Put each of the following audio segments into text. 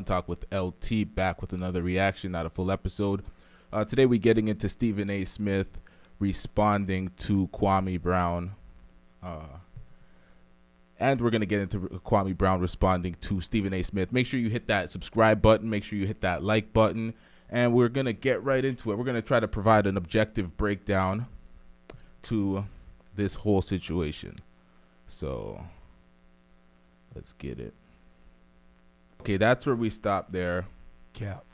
Blunt Talk with LT, back with another reaction, not a full episode. Today we're getting into Stephen A. Smith responding to Kwame Brown. And we're going to get into Kwame Brown responding to Stephen A. Smith. Make sure you hit that subscribe button. Make sure you hit that like button. And we're going to get right into it. We're going to try to provide an objective breakdown to this whole situation. So let's get it. Okay, that's where we stop there. Cap.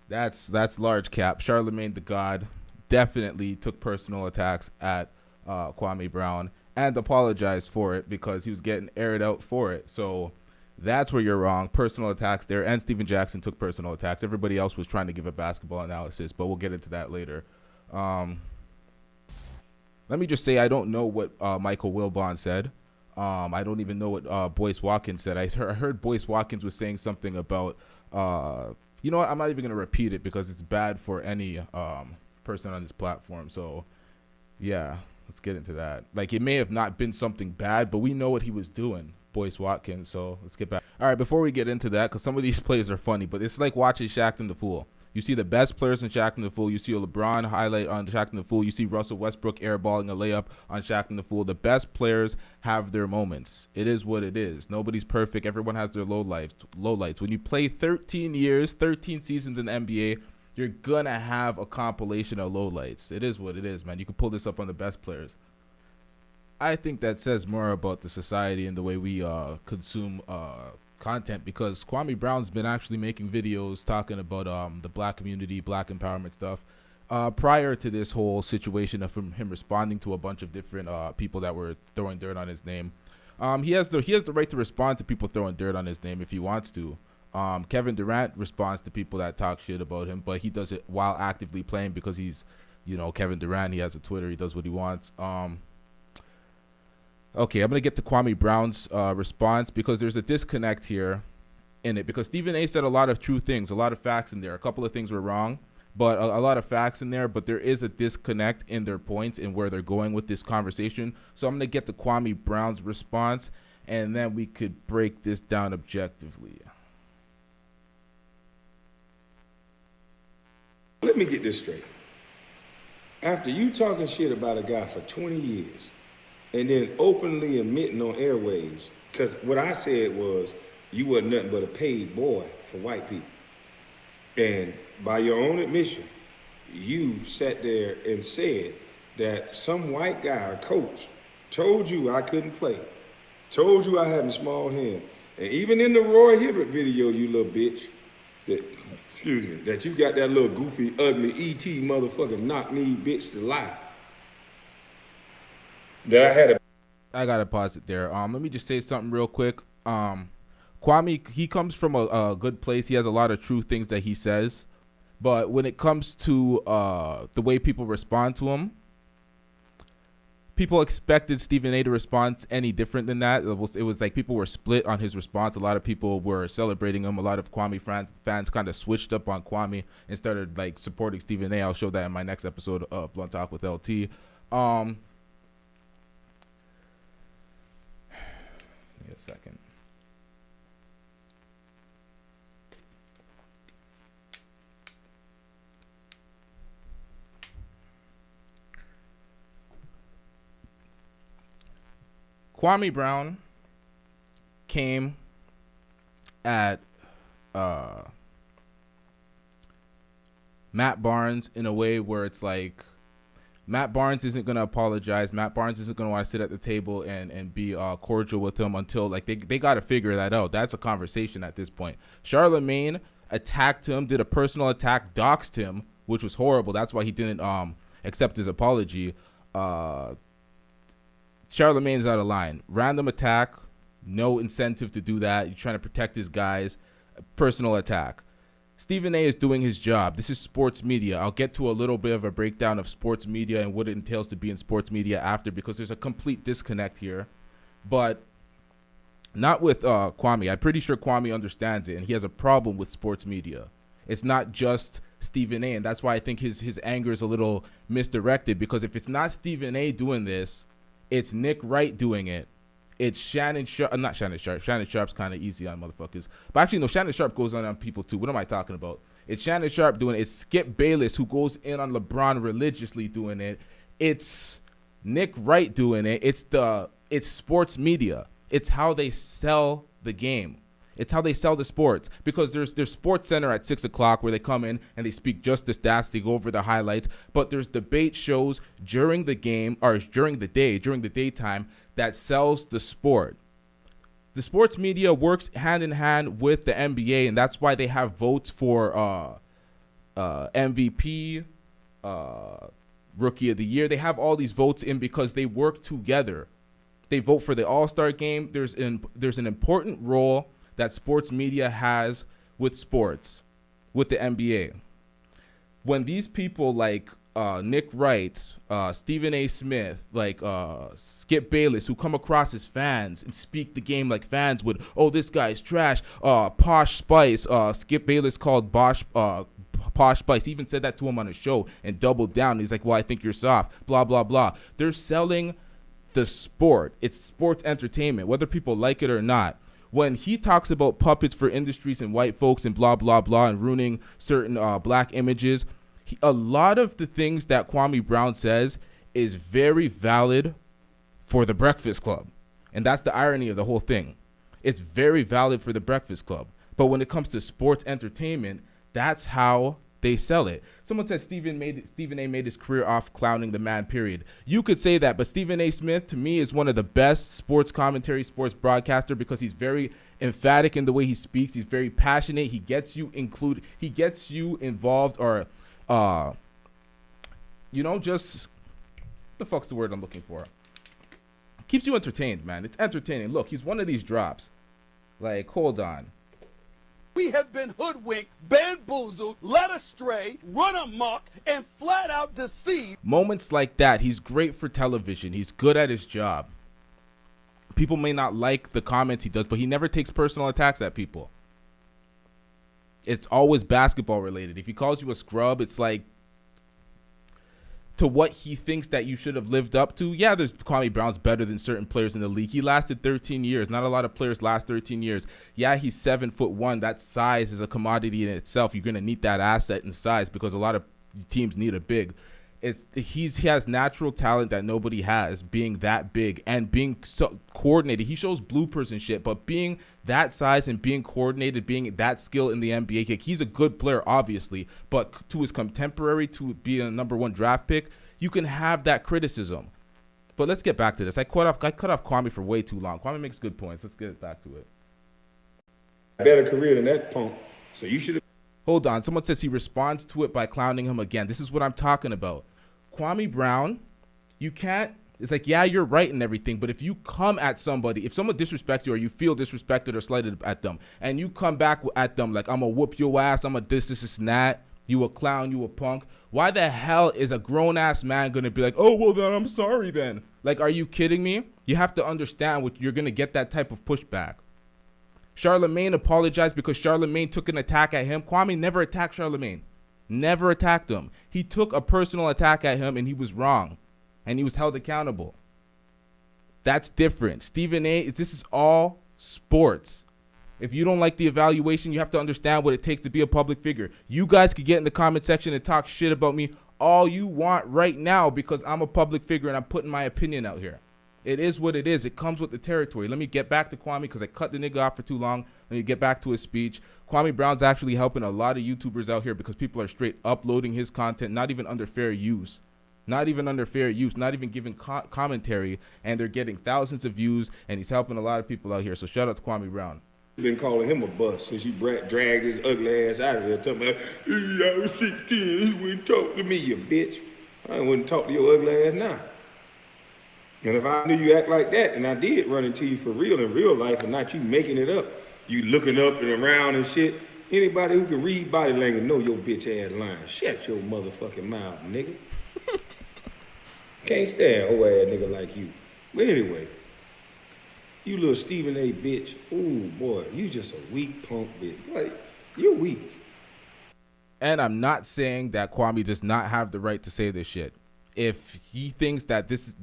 That's large cap. Charlemagne the God definitely took personal attacks at Kwame Brown and apologized for it because he was getting aired out for it. So that's where you're wrong. Personal attacks there. And Steven Jackson took personal attacks. Everybody else was trying to give a basketball analysis, but we'll get into that later. Let me just say I don't know what Michael Wilbon said. I don't even know what Boyce Watkins said. I heard Boyce Watkins was saying something about, you know what? I'm not even going to repeat it because it's bad for any person on this platform. So, yeah, let's get into that. Like, it may have not been something bad, but we know what he was doing, Boyce Watkins. So let's get back. All right, before we get into that, because some of these plays are funny, but it's like watching Shaq and the Fool. You see the best players in Shaq and the Fool. You see a LeBron highlight on Shaq and the Fool. You see Russell Westbrook airballing a layup on Shaq and the Fool. The best players have their moments. It is what it is. Nobody's perfect. Everyone has their lowlights. When you play 13 years, 13 seasons in the NBA, you're going to have a compilation of lowlights. It is what it is, man. You can pull this up on the best players. I think that says more about the society and the way we consume content, because Kwame Brown's been actually making videos talking about the black community, black empowerment stuff prior to this whole situation of him responding to a bunch of different people that were throwing dirt on his name. He has the right to respond to people throwing dirt on his name if he wants to. Kevin Durant responds to people that talk shit about him, but he does it while actively playing because he's, you know, Kevin Durant. He has a Twitter. He does what he wants. Okay, I'm going to get to Kwame Brown's response because there's a disconnect here in it. Because Stephen A. said a lot of true things, a lot of facts in there. A couple of things were wrong, but a lot of facts in there. But there is a disconnect in their points and where they're going with this conversation. So I'm going to get to Kwame Brown's response, and then we could break this down objectively. Let me get this straight. After you talking shit about a guy for 20 years, and then openly admitting on airwaves, because what I said was you were nothing but a paid boy for white people. And by your own admission, you sat there and said that some white guy, a coach, told you I couldn't play, told you I had a small hand. And even in the Roy Hibbert video, you little bitch, that you got that little goofy, ugly E.T. motherfucking knock-knee bitch to lie. I gotta pause it there. Let me just say something real quick. Kwame, he comes from a good place. He has a lot of true things that he says, but when it comes to the way people respond to him, people expected Stephen A. to respond any different than that. It was like people were split on his response. A lot of people were celebrating him. A lot of Kwame fans kind of switched up on Kwame and started like supporting Stephen A. I'll show that in my next episode of Blunt Talk with LT. A second. Kwame Brown came at Matt Barnes in a way where it's like Matt Barnes isn't going to apologize. Matt Barnes isn't going to want to sit at the table and be cordial with him until, like, they got to figure that out. That's a conversation at this point. Charlemagne attacked him, did a personal attack, doxed him, which was horrible. That's why he didn't accept his apology. Charlemagne's out of line. Random attack, no incentive to do that. You're trying to protect his guys. Personal attack. Stephen A. is doing his job. This is sports media. I'll get to a little bit of a breakdown of sports media and what it entails to be in sports media after, because there's a complete disconnect here. But not with Kwame. I'm pretty sure Kwame understands it, and he has a problem with sports media. It's not just Stephen A., and that's why I think his anger is a little misdirected, because if it's not Stephen A. doing this, it's Nick Wright doing it, It's Shannon Sharp. Not Shannon Sharp. Shannon Sharp's kind of easy on motherfuckers. But actually, no, Shannon Sharp goes on people too. What am I talking about? It's Shannon Sharp doing it. It's Skip Bayless who goes in on LeBron religiously doing it. It's Nick Wright doing it. It's sports media. It's how they sell the game. It's how they sell the sports, because there's Sports Center at 6 o'clock where they come in and they speak just the stats, they go over the highlights. But there's debate shows during the game or during the daytime that sells the sport. The sports media works hand in hand with the NBA, and that's why they have votes for MVP, Rookie of the Year. They have all these votes in because they work together. They vote for the All-Star game. There's an important role that sports media has with sports, with the NBA. When these people like Nick Wright, Stephen A. Smith, like Skip Bayless, who come across as fans and speak the game like fans would, oh, this guy's trash, Posh Spice, Skip Bayless called Posh Spice. He even said that to him on a show and doubled down. He's like, well, I think you're soft, blah, blah, blah. They're selling the sport. It's sports entertainment, whether people like it or not. When he talks about puppets for industries and white folks and blah, blah, blah, and ruining certain black images, a lot of the things that Kwame Brown says is very valid for the Breakfast Club. And that's the irony of the whole thing. It's very valid for the Breakfast Club. But when it comes to sports entertainment, that's how they sell it. Someone said Stephen A. made his career off clowning the man, period. You could say that, but Stephen A. Smith, to me, is one of the best sports commentary, sports broadcaster, because he's very emphatic in the way he speaks. He's very passionate. He gets you involved, or, just, the fuck's the word I'm looking for? Keeps you entertained, man. It's entertaining. Look, he's one of these drops. Like, hold on. We have been hoodwinked, bamboozled, led astray, run amok, and flat out deceived. Moments like that, he's great for television. He's good at his job. People may not like the comments he does, but he never takes personal attacks at people. It's always basketball related. If he calls you a scrub, it's like to what he thinks that you should have lived up to. Yeah, there's Kwame Brown's better than certain players in the league. He lasted 13 years. Not a lot of players last 13 years. Yeah, he's 7'1". That size is a commodity in itself. You're going to need that asset in size because a lot of teams need a big. He has natural talent that nobody has, being that big and being so coordinated. He shows bloopers and shit, but being that size and being coordinated, being that skill in the NBA, he's a good player, obviously, but to his contemporary, to be a number 1 draft pick, you can have that criticism. But let's get back to this. I cut off Kwame for way too long. Kwame makes good points. Let's get back to it. Better career than that punk, so you should have. Hold on. Someone says he responds to it by clowning him again. This is what I'm talking about. Kwame Brown, you can't, it's like, yeah, you're right and everything, but if you come at somebody, if someone disrespects you or you feel disrespected or slighted at them, and you come back at them like, I'm going to whoop your ass, I'm going to this, and that, you a clown, you a punk, why the hell is a grown-ass man going to be like, oh, well, then I'm sorry then? Like, are you kidding me? You have to understand what you're going to get that type of pushback. Charlemagne apologized because Charlemagne took an attack at him. Kwame never attacked Charlemagne. Never attacked him. He took a personal attack at him and he was wrong. And he was held accountable. That's different. Stephen A., this is all sports. If you don't like the evaluation, you have to understand what it takes to be a public figure. You guys could get in the comment section and talk shit about me all you want right now because I'm a public figure and I'm putting my opinion out here. It is what it is. It comes with the territory. Let me get back to Kwame because I cut the nigga off for too long. Let me get back to his speech. Kwame Brown's actually helping a lot of YouTubers out here because people are straight uploading his content, not even under fair use. Not even under fair use, not even giving commentary, and they're getting thousands of views, and he's helping a lot of people out here. So shout out to Kwame Brown. Been calling him a bust since you dragged his ugly ass out of there. Talking about, I was 16, he wouldn't talk to me, you bitch. I wouldn't talk to your ugly ass now. And if I knew you act like that, and I did run into you for real in real life and not you making it up, you looking up and around and shit, anybody who can read body language know your bitch ass lying. Shut your motherfucking mouth, nigga. Can't stand a whole ass nigga like you. But anyway, you little Stephen A. bitch. Ooh, boy, you just a weak punk bitch. Like, you're weak. And I'm not saying that Kwame does not have the right to say this shit. If he thinks that this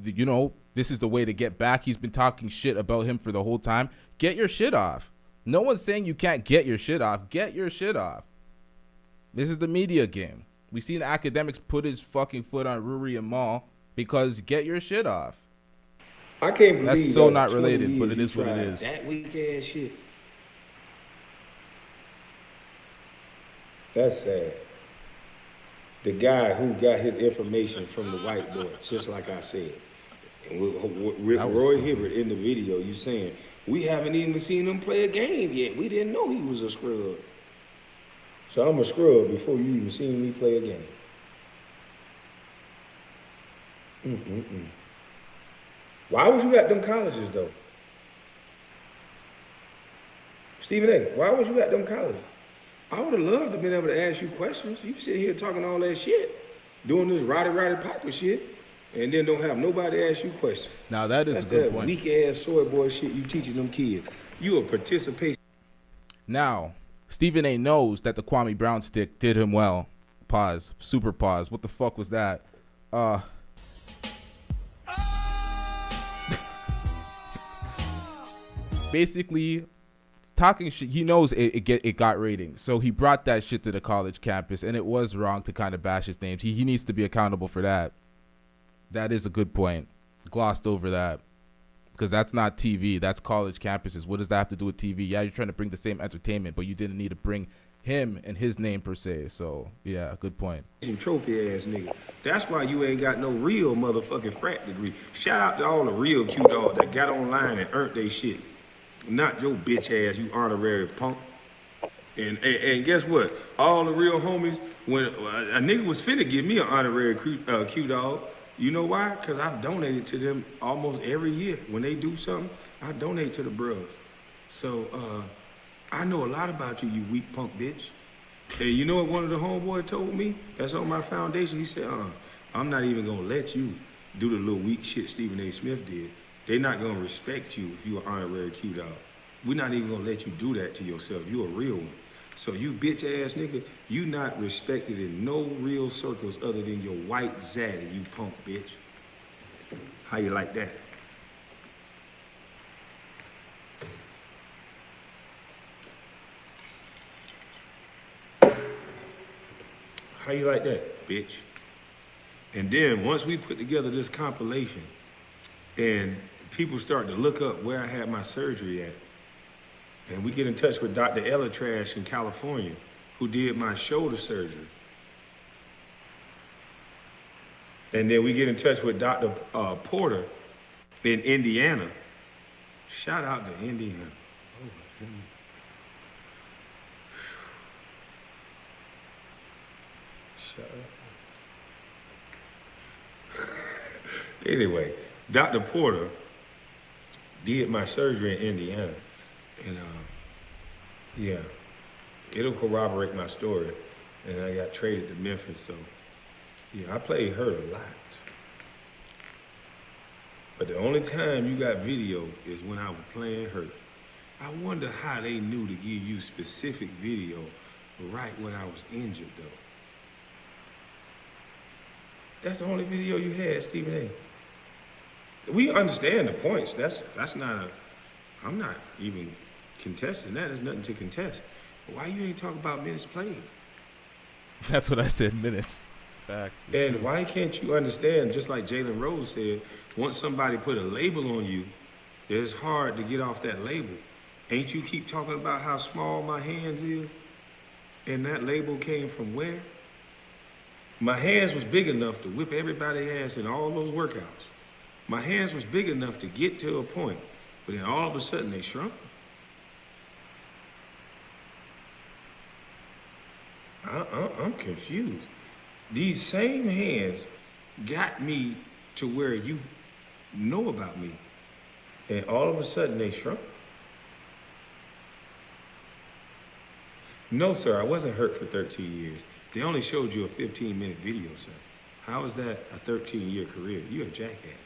this is the way to get back. He's been talking shit about him for the whole time. Get your shit off. No one's saying you can't get your shit off. Get your shit off. This is the media game. We seen academics put his fucking foot on Ruri and Maul because get your shit off. I can't believe that's so not related, but it is what it is. That weak ass shit. That's sad. The guy who got his information from the white boy, just like I said. And with Roy Hibbert in the video, you saying, we haven't even seen him play a game yet. We didn't know he was a scrub. So I'm a scrub before you even seen me play a game. Why was you at them colleges, though? Stephen A., why was you at them colleges? I would have loved to have been able to ask you questions. You sit here talking all that shit, doing this Roddy Piper shit, and then don't have nobody ask you questions. Now, that is a good point. That's that weak-ass soy boy shit you teaching them kids. You a participation. Now, Stephen A. knows that the Kwame Brown stick did him well. Pause. Super pause. What the fuck was that? Basically, talking shit. He knows it got ratings, so he brought that shit to the college campus, and it was wrong to kind of bash his names. He needs to be accountable for that. That is a good point. Glossed over that because that's not TV. That's college campuses. What does that have to do with TV? Yeah, you're trying to bring the same entertainment, but you didn't need to bring him and his name per se. So yeah, good point. Trophy ass nigga. That's why you ain't got no real motherfucking frat degree. Shout out to all the real cute dogs that got online and earned they shit. Not your bitch ass, you honorary punk. And guess what? All the real homies, when a nigga was finna give me an honorary Q dog, you know why? Because I've donated to them almost every year. When they do something, I donate to the bros. So I know a lot about you, you weak punk bitch. And you know what one of the homeboys told me? That's on my foundation. He said, I'm not even gonna let you do the little weak shit Stephen A. Smith did. They're not gonna respect you if you're an honorary Q dog. We're not even gonna let you do that to yourself. You're a real one. So you bitch ass nigga, you not respected in no real circles other than your white zaddy, you punk bitch. How you like that? How you like that, bitch? And then once we put together this compilation and people start to look up where I had my surgery at, and we get in touch with Dr. Ella Trash in California, who did my shoulder surgery. And then we get in touch with Dr. Porter in Indiana. Shout out to Indiana. Oh, my goodness. Shut up. Anyway, Dr. Porter did my surgery in Indiana. And yeah, it'll corroborate my story. And I got traded to Memphis, so yeah, I played Hurt a lot. But the only time you got video is when I was playing Hurt. I wonder how they knew to give you specific video right when I was injured, though. That's the only video you had, Stephen A. We understand the points. That's not a, I'm not even contesting that. There's nothing to contest. Why you ain't talk about minutes played? That's what I said, minutes. Facts. And why can't you understand, just like Jalen Rose said, once somebody put a label on you, it's hard to get off that label. Ain't you keep talking about how small my hands is? And that label came from where? My hands was big enough to whip everybody's ass in all those workouts. My hands was big enough to get to a point, but then all of a sudden they shrunk. I'm confused. These same hands got me to where you know about me, and all of a sudden they shrunk. No, sir, I wasn't hurt for 13 years. They only showed you a 15-minute video, sir. How is that a 13-year career? You're a jackass.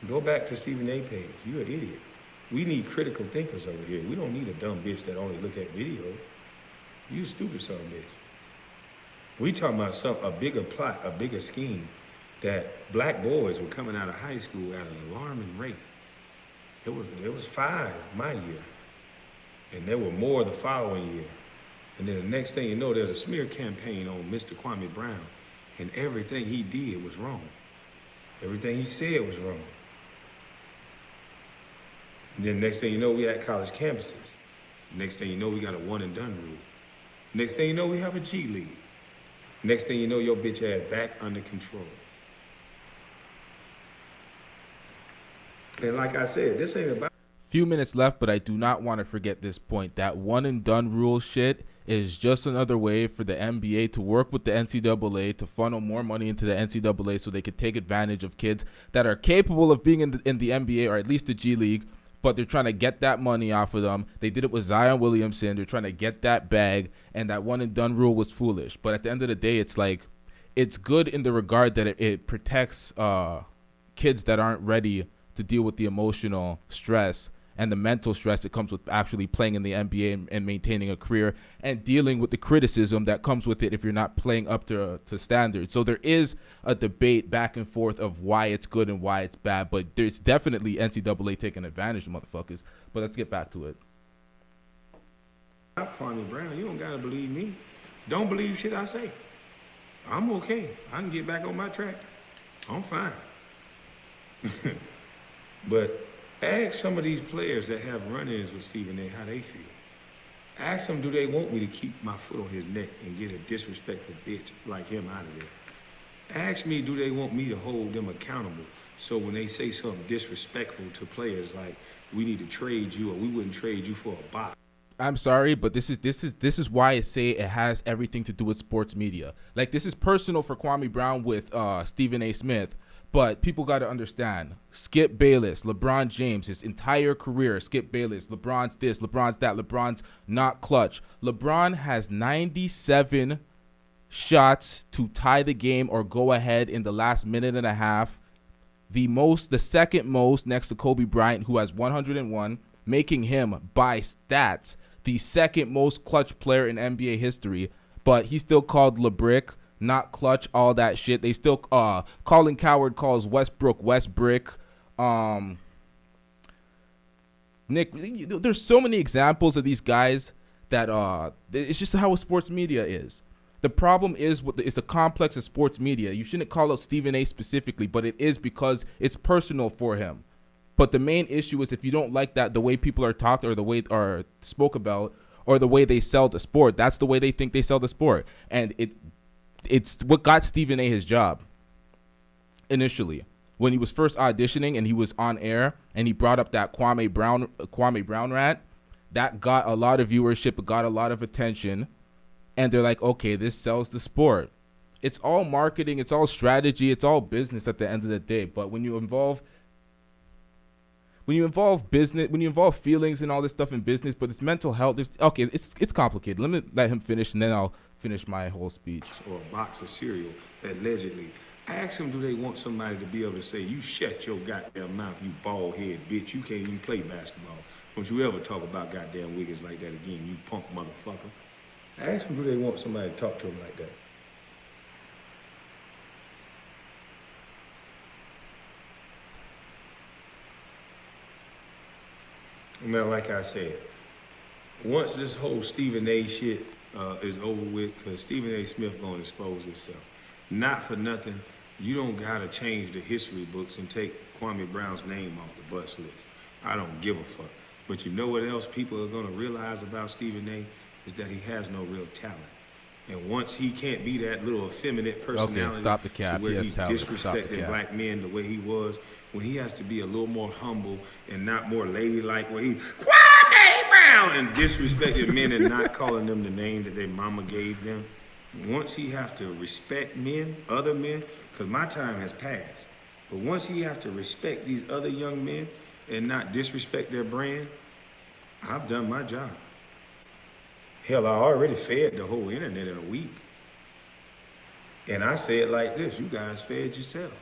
Go back to Stephen A. page. You're an idiot. We need critical thinkers over here. We don't need a dumb bitch that only look at video. You stupid son of a bitch. We talking about a bigger plot, a bigger scheme. that black boys were coming out of high school at an alarming rate. There was 5 my year, and there were more the following year. And then the next thing you know, there's a smear campaign on Mr. Kwame Brown, and everything he did was wrong. Everything he said was wrong. And then next thing you know, we at college campuses. Next thing you know, we got a one and done rule. Next thing you know, we have a G League. Next thing you know, your bitch ass back under control. And like I said, this ain't about... Few minutes left, but I do not want to forget this point. That one and done rule shit is just another way for the NBA to work with the NCAA to funnel more money into the NCAA so they could take advantage of kids that are capable of being in the NBA or at least the G League, but they're trying to get that money off of them. They did it with Zion Williamson. They're trying to get that bag, and that one and done rule was foolish. But at the end of the day, it's like, it's good in the regard that it protects kids that aren't ready to deal with the emotional stress and the mental stress that comes with actually playing in the NBA and maintaining a career and dealing with the criticism that comes with it if you're not playing up to standards. So there is a debate back and forth of why it's good and why it's bad, but there's definitely NCAA taking advantage of motherfuckers. But let's get back to it. Kwame Brown, you don't gotta believe me. Don't believe shit I say. I'm okay. I can get back on my track. I'm fine. But ask some of these players that have run-ins with Stephen A. how they feel. Ask them, do they want me to keep my foot on his neck and get a disrespectful bitch like him out of there? Ask me, do they want me to hold them accountable so when they say something disrespectful to players like we need to trade you or we wouldn't trade you for a box. I'm sorry, but this is why I say it has everything to do with sports media. Like, this is personal for Kwame Brown with Stephen A. Smith. But people got to understand, Skip Bayless, LeBron James, his entire career, Skip Bayless, LeBron's this, LeBron's that, LeBron's not clutch. LeBron has 97 shots to tie the game or go ahead in the last minute and a half. The second most next to Kobe Bryant, who has 101, making him, by stats, the second most clutch player in NBA history. But he's still called LeBrick. Not clutch, all that shit. They still Colin Cowherd calls Westbrook Westbrick. Nick, there's so many examples of these guys that it's just how sports media is. The problem is the complex of sports media. You shouldn't call out Stephen A. specifically, but it is because it's personal for him. But the main issue is if you don't like that, the way people are talked or the way are spoke about or the way they sell the sport, that's the way they think they sell the sport. And it's what got Stephen A. his job initially when he was first auditioning and he was on air and he brought up that Kwame Brown rant. That got a lot of viewership, it got a lot of attention, and they're like, okay, this sells the sport. It's all marketing, it's all strategy, it's all business at the end of the day. But when you involve business, when you involve feelings and all this stuff in business, but it's mental health, it's complicated. Let me let him finish and then I'll finish my whole speech. Or a box of cereal, allegedly. Ask them, do they want somebody to be able to say, you shut your goddamn mouth, you bald head bitch. You can't even play basketball. Don't you ever talk about goddamn Wiggins like that again, you punk motherfucker. Ask them, do they want somebody to talk to them like that? Now, like I said, once this whole Stephen A. shit is over with, because Stephen A. Smith gonna expose himself. Not for nothing, you don't gotta change the history books and take Kwame Brown's name off the bus list. I don't give a fuck. But you know what else people are gonna realize about Stephen A. is that he has no real talent. And once he can't be that little effeminate personality, okay, stop the cap. to where he talent. disrespected black men the way he was, when he has to be a little more humble and not more ladylike, where he Kwame Brown and disrespected men and not calling them the name that their mama gave them. Once he have to respect men, other men, because my time has passed, but once he have to respect these other young men and not disrespect their brand, I've done my job. Hell, I already fed the whole internet in a week. And I say it like this, you guys fed yourselves.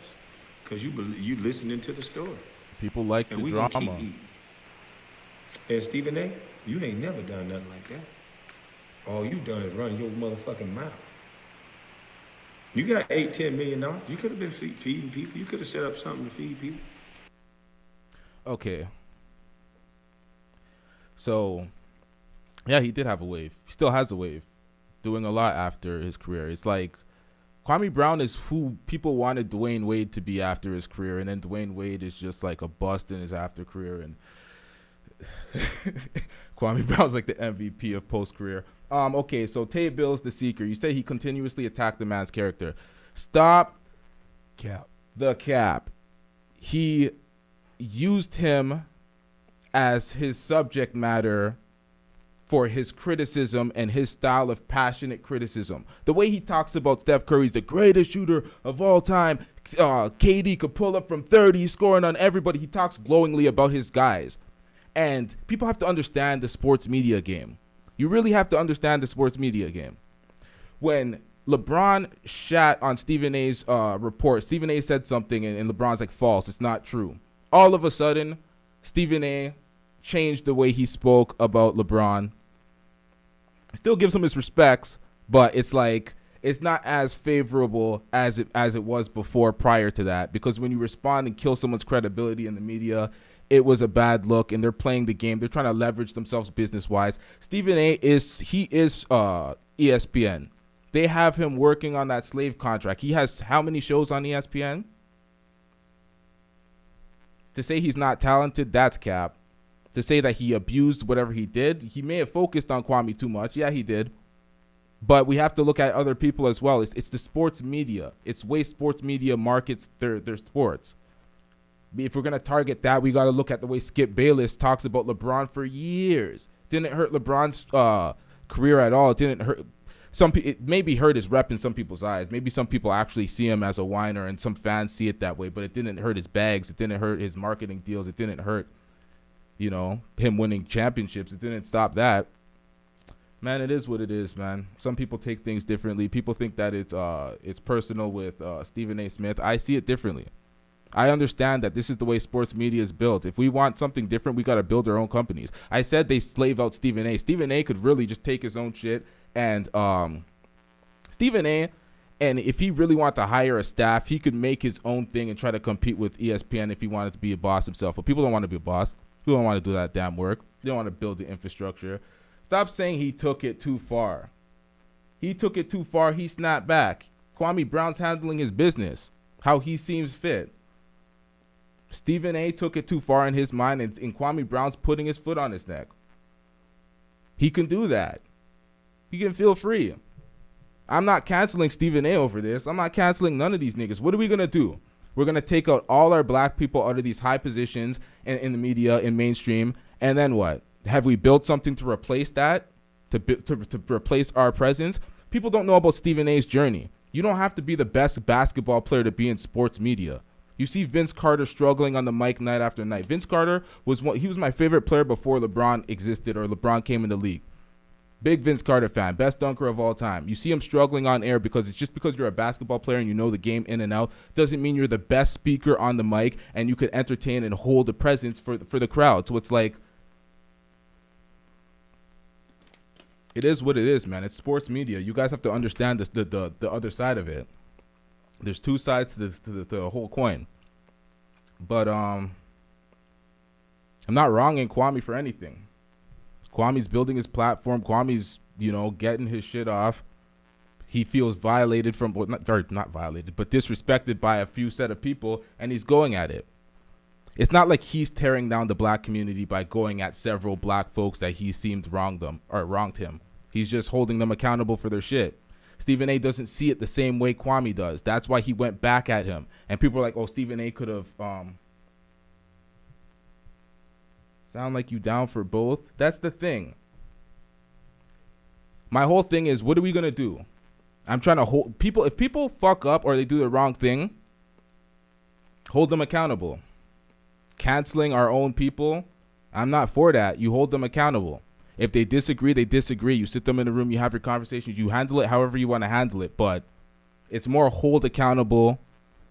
Because you listening to the story. People like and the we drama. Gonna keep eating. And Stephen A., you ain't never done nothing like that. All you done is run your motherfucking mouth. You got $8-10 million. You could have been feeding people. You could have set up something to feed people. Okay. So, yeah, he did have a wave. He still has a wave. Doing a lot after his career. It's like Kwame Brown is who people wanted Dwayne Wade to be after his career, and then Dwayne Wade is just like a bust in his after career, and Kwame Brown's like the MVP of post career. Okay, so Tay Bill's the seeker. You say he continuously attacked the man's character. Stop the cap. He used him as his subject matter for his criticism and his style of passionate criticism. The way he talks about Steph Curry's the greatest shooter of all time. KD could pull up from 30, scoring on everybody. He talks glowingly about his guys. And people have to understand the sports media game. You really have to understand the sports media game. When LeBron shat on Stephen A's report, Stephen A said something and LeBron's like, false, it's not true. All of a sudden, Stephen A changed the way he spoke about LeBron. Still gives him his respects, but it's like it's not as favorable as it was before prior to that, because when you respond and kill someone's credibility in the media, it was a bad look, and they're playing the game. They're trying to leverage themselves business-wise. Stephen A is ESPN. They have him working on that slave contract. He has how many shows on ESPN? To say he's not talented, that's cap. To say that he abused whatever he did, he may have focused on Kwame too much. Yeah, he did. But we have to look at other people as well. It's the sports media. It's way sports media markets their sports. If we're going to target that, we got to look at the way Skip Bayless talks about LeBron for years. Didn't hurt LeBron's career at all. It didn't hurt. It maybe hurt his rep in some people's eyes. Maybe some people actually see him as a whiner, and some fans see it that way. But it didn't hurt his bags. It didn't hurt his marketing deals. It didn't hurt, him winning championships. It didn't stop that. Man, it is what it is, man. Some people take things differently. People think that it's personal with Stephen A. Smith. I see it differently. I understand that this is the way sports media is built. If we want something different, we got to build our own companies. I said they slave out Stephen A. Stephen A. could really just take his own shit, and Stephen A., and if he really wanted to hire a staff, he could make his own thing and try to compete with ESPN if he wanted to be a boss himself. But people don't want to be a boss. People don't want to do that damn work. They don't want to build the infrastructure. Stop saying he took it too far. He took it too far. He snapped back. Kwame Brown's handling his business how he seems fit. Stephen A. took it too far in his mind, and Kwame Brown's putting his foot on his neck. He can do that. He can feel free. I'm not canceling Stephen A. over this. I'm not canceling none of these niggas. What are we going to do? We're going to take out all our black people out of these high positions in the media, in mainstream, and then what? Have we built something to replace that? To replace our presence? People don't know about Stephen A.'s journey. You don't have to be the best basketball player to be in sports media. You see Vince Carter struggling on the mic night after night. Vince Carter was my favorite player before LeBron existed or LeBron came in the league. Big Vince Carter fan, best dunker of all time. You see him struggling on air because it's just because you're a basketball player and you know the game in and out doesn't mean you're the best speaker on the mic and you can entertain and hold a presence for the crowd. So it's like, it is what it is, man. It's sports media. You guys have to understand this, the other side of it. There's two sides to the whole coin. But I'm not wronging Kwame for anything. Kwame's building his platform. Kwame's, getting his shit off. He feels violated not violated, but disrespected by a few set of people, and he's going at it. It's not like he's tearing down the black community by going at several black folks that he seemed wronged him. He's just holding them accountable for their shit. Stephen A. doesn't see it the same way Kwame does. That's why he went back at him. And people are like, oh, Stephen A. could have sound like you down for both. That's the thing. My whole thing is, what are we going to do? I'm trying to hold people. If people fuck up or they do the wrong thing, hold them accountable. Canceling our own people, I'm not for that. You hold them accountable. If they disagree, they disagree. You sit them in a room, you have your conversations, you handle it however you want to handle it. But it's more hold accountable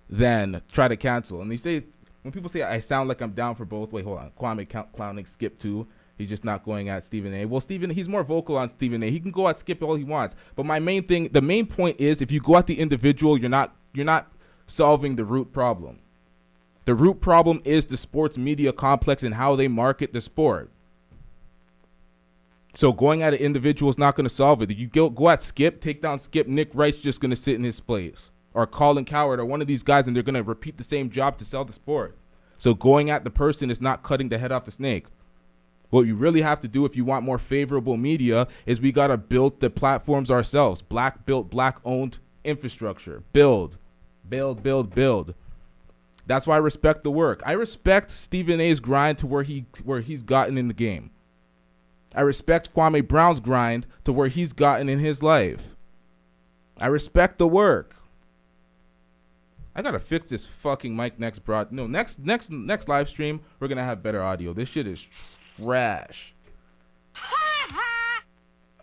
than try to cancel. And they say, when people say I sound like I'm down for both, wait, hold on. Kwame clowning Skip too. He's just not going at Stephen A. Well, he's more vocal on Stephen A. He can go at Skip all he wants. But the main point is, if you go at the individual, you're not solving the root problem. The root problem is the sports media complex and how they market the sport. So going at an individual is not going to solve it. If you go at Skip, take down Skip, Nick Wright's just going to sit in his place. Or Colin Cowherd or one of these guys, and they're going to repeat the same job to sell the sport. So going at the person is not cutting the head off the snake. What you really have to do if you want more favorable media is we got to build the platforms ourselves. Black-built, black-owned infrastructure. Build. That's why I respect the work. I respect Stephen A's grind to where he's gotten in the game. I respect Kwame Brown's grind to where he's gotten in his life. I respect the work. I gotta fix this fucking mic next live stream. We're gonna have better audio. This shit is trash.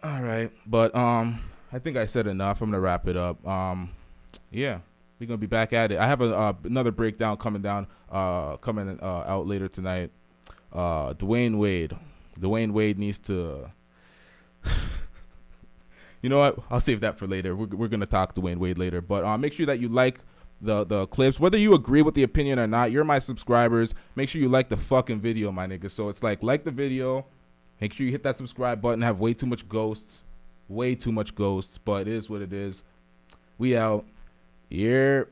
All right, but I think I said enough. I'm gonna wrap it up. Yeah, we're gonna be back at it. I have another breakdown coming out later tonight. Dwayne Wade needs to. You know what? I'll save that for later. We're gonna talk Dwayne Wade later, but make sure that you like the clips, whether you agree with the opinion or not. You're my subscribers. Make sure you like the fucking video, my nigga. So it's like the video, make sure you hit that subscribe button. Have way too much ghosts, but it is what it is. We out. Yeah.